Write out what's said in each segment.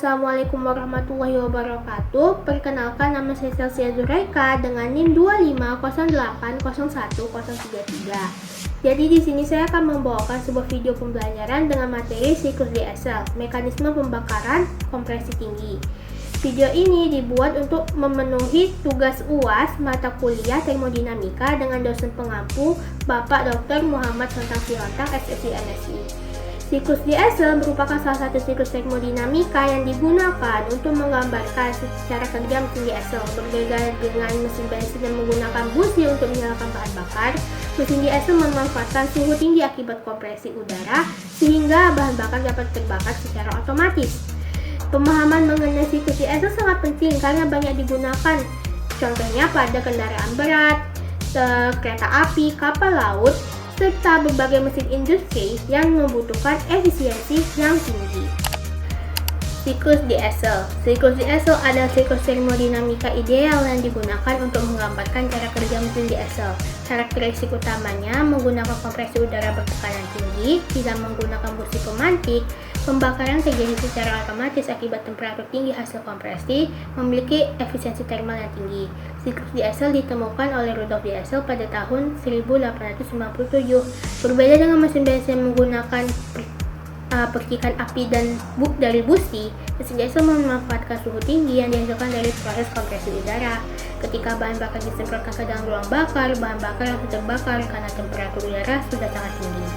Assalamualaikum warahmatullahi wabarakatuh. Perkenalkan, nama saya Celsia Zuraika dengan NIM 250801033. Jadi di sini saya akan membawakan sebuah video pembelajaran dengan materi siklus diesel, mekanisme pembakaran kompresi tinggi. Video ini dibuat untuk memenuhi tugas UAS mata kuliah termodinamika dengan dosen pengampu Bapak Dr. Muhammad Sontang Siontang, SSI MSI. Siklus diesel merupakan salah satu siklus termodinamika yang digunakan untuk menggambarkan secara kerja mesin diesel. Berbeda dengan mesin bensin yang menggunakan busi untuk menyalakan bahan bakar, mesin diesel memanfaatkan suhu tinggi akibat kompresi udara sehingga bahan bakar dapat terbakar secara otomatis. Pemahaman mengenai siklus diesel sangat penting karena banyak digunakan, contohnya pada kendaraan berat, kereta api, kapal laut, serta berbagai mesin industri yang membutuhkan efisiensi yang tinggi. Siklus diesel. Siklus diesel adalah siklus termodinamika ideal yang digunakan untuk menggambarkan cara kerja mesin diesel. Karakteristik utamanya menggunakan kompresi udara bertekanan tinggi, tidak menggunakan busi pemantik, pembakaran terjadi secara otomatis akibat temperatur tinggi hasil kompresi, memiliki efisiensi termal yang tinggi. Siklus diesel ditemukan oleh Rudolf Diesel pada tahun 1897. Berbeda dengan mesin bensin yang menggunakan percikan api dan dari busi, mesin diesel memanfaatkan suhu tinggi yang dihasilkan dari proses kompresi udara. Ketika bahan bakar disemprotkan ke dalam ruang bakar, bahan bakar langsung terbakar karena temperatur udara sudah sangat tinggi.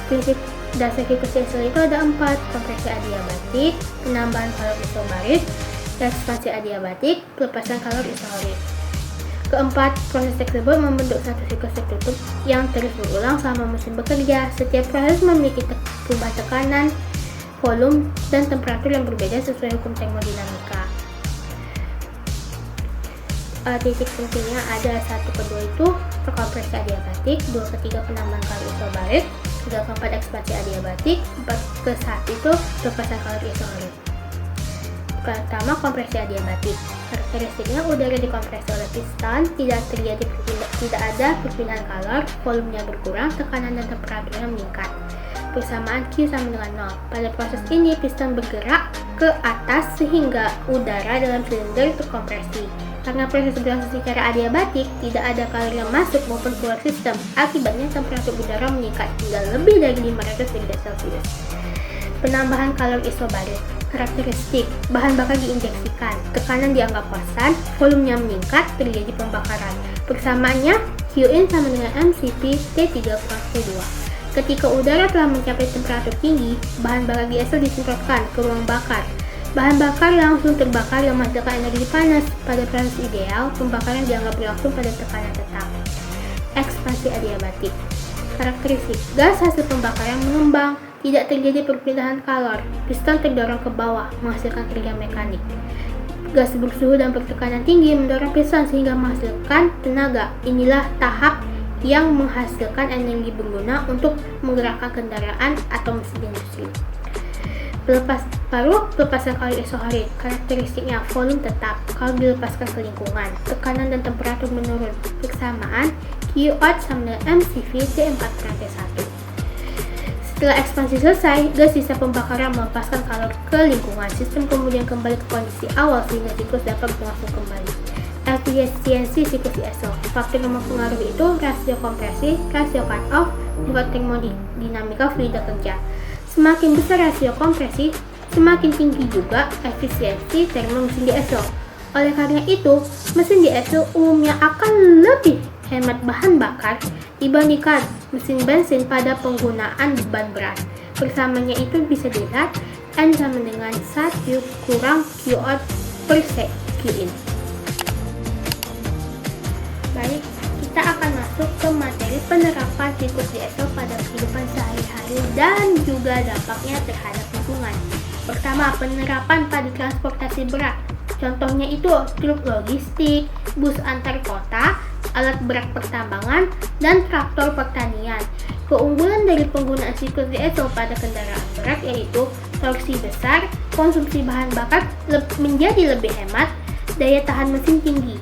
Prinsip dasar siklus diesel itu ada 4: kompresi adiabatik, penambahan kalori isobarik, ekspansi adiabatik, pelepasan kalori isobarik. Keempat, proses tersebut membentuk satu siklus tertutup yang terus berulang selama mesin bekerja. Setiap proses memiliki perubahan tekanan, volume, dan temperatur yang berbeda sesuai hukum termodinamika. Titik pentingnya ada 1 ke 2 itu kompresi adiabatik, 2 ke 3 penambahan kalori isobarik, 3 ke 4 ekspansi adiabatik, 4 ke 1 itu pelepasan kalori isobarik. Pertama, kompresi adiabatik. Karakteristiknya udara dikompresi oleh piston, tidak ada perpindahan kalor, volumenya berkurang, tekanan dan temperaturnya meningkat. Persamaan Q sama dengan 0. Pada proses ini piston bergerak ke atas sehingga udara dalam silinder terkompresi. Karena proses berlangsung secara adiabatik, tidak ada kalor yang masuk maupun keluar sistem. Akibatnya temperatur udara meningkat hingga lebih dari 500 derajat Celcius. Penambahan kalori isobarik. Karakteristik, bahan bakar diinjeksikan, tekanan dianggap konstan, volumenya meningkat, terjadi pembakaran. Persamaannya Qin sama dengan mCp T3 kurang T2. Ketika udara telah mencapai temperatur tinggi, bahan bakar diesel disemprotkan ke ruang bakar. Bahan bakar langsung terbakar yang menghasilkan energi panas. Pada proses ideal, pembakaran dianggap berlangsung pada tekanan tetap. Ekspansi adiabatik. Karakteristik, gas hasil pembakaran mengembang, tidak terjadi perpindahan kalor, piston terdorong ke bawah, menghasilkan kerja mekanik. Gas bersuhu dan bertekanan tinggi mendorong piston sehingga menghasilkan tenaga. Inilah tahap yang menghasilkan energi berguna untuk menggerakkan kendaraan atau mesin industri. Pelepasan kalori isobarik. Karakteristiknya volume tetap, kalori dilepaskan ke lingkungan, tekanan dan temperatur menurun. Persamaan Qout sama dengan mCv T4 kurang T1. Setelah ekspansi selesai, gas sisa pembakaran melepaskan kalori ke lingkungan. Sistem kemudian kembali ke kondisi awal sehingga siklus dapat berlangsung kembali. Efisiensi siklus diesel. Faktor yang mempengaruhi itu rasio kompresi, rasio cut-off, buat termodinamika fluida kerja. Semakin besar rasio kompresi, semakin tinggi juga efisiensi termo mesin diesel. Oleh karena itu, mesin diesel umumnya akan lebih hemat bahan bakar dibandingkan mesin bensin pada penggunaan beban berat. Persamaannya itu bisa dilihat N sama dengan 1 kurang Qout per Qin. Baik, kita akan masuk ke materi penerapan siklus diesel pada kehidupan sehari-hari dan juga dampaknya terhadap lingkungan. Pertama, penerapan pada transportasi berat. Contohnya itu truk logistik, bus antar kota, alat berat pertambangan, dan traktor pertanian. Keunggulan dari penggunaan siklus diesel pada kendaraan berat yaitu torsi besar, konsumsi bahan bakar menjadi lebih hemat, daya tahan mesin tinggi.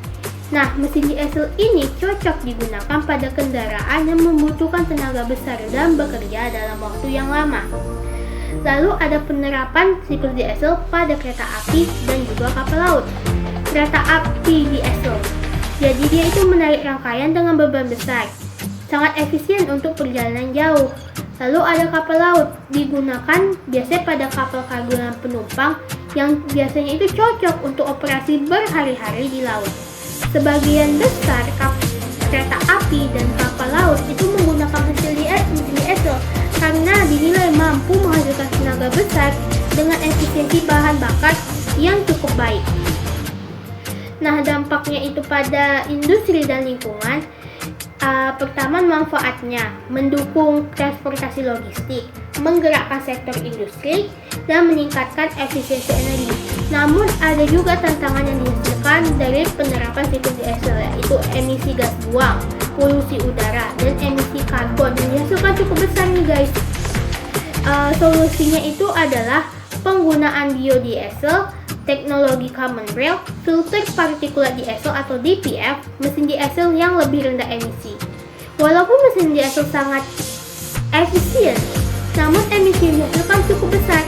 Nah, mesin diesel ini cocok digunakan pada kendaraan yang membutuhkan tenaga besar dan bekerja dalam waktu yang lama. Lalu ada penerapan siklus diesel pada kereta api dan juga kapal laut. Kereta api diesel, jadi dia itu menarik rangkaian dengan beban besar, sangat efisien untuk perjalanan jauh. Lalu ada kapal laut, digunakan biasanya pada kapal kargo dan penumpang yang biasanya itu cocok untuk operasi berhari-hari di laut. Sebagian besar kereta api dan kapal laut itu menggunakan mesin diesel karena dinilai mampu menghasilkan tenaga besar dengan efisiensi bahan bakar yang cukup baik. Nah, dampaknya itu pada industri dan lingkungan. Pertama, manfaatnya mendukung transportasi logistik, menggerakkan sektor industri, dan meningkatkan efisiensi energi. Namun ada juga tantangan yang dihasilkan dari penerapan siklus diesel, yaitu emisi gas buang, polusi udara, dan emisi karbon yang dihasilkan cukup besar nih guys. Solusinya itu adalah penggunaan biodiesel, teknologi common rail, filter partikulat diesel atau DPF, mesin diesel yang lebih rendah emisi. Walaupun mesin diesel sangat efisien, namun emisi yang dihasilkan cukup besar.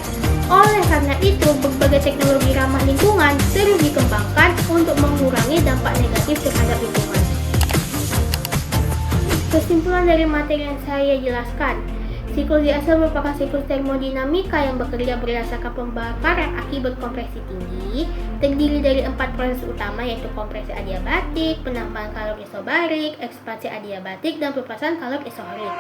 Oleh karena itu, berbagai teknologi ramah lingkungan terus dikembangkan untuk mengurangi dampak negatif terhadap lingkungan. Kesimpulan dari materi yang saya jelaskan, siklus diesel merupakan siklus termodinamika yang bekerja berdasarkan pembakaran akibat kompresi tinggi, terdiri dari 4 proses utama yaitu kompresi adiabatik, penambahan kalori isobarik, ekspansi adiabatik, dan pelepasan kalori isobarik.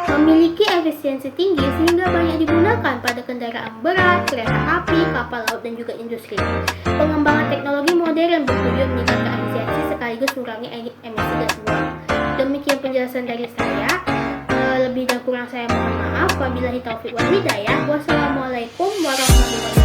Memiliki efisiensi tinggi sehingga banyak digunakan pada kendaraan berat, kereta api, kapal laut, dan juga industri. Pengembangan teknologi modern bertujuan meningkatkan efisiensi sekaligus mengurangi emisi gas buang. Demikian penjelasan dari saya. Lebih dan kurang saya mohon maaf. Wabillahi taufiq wal hidayah. Wassalamualaikum warahmatullahi wabarakatuh.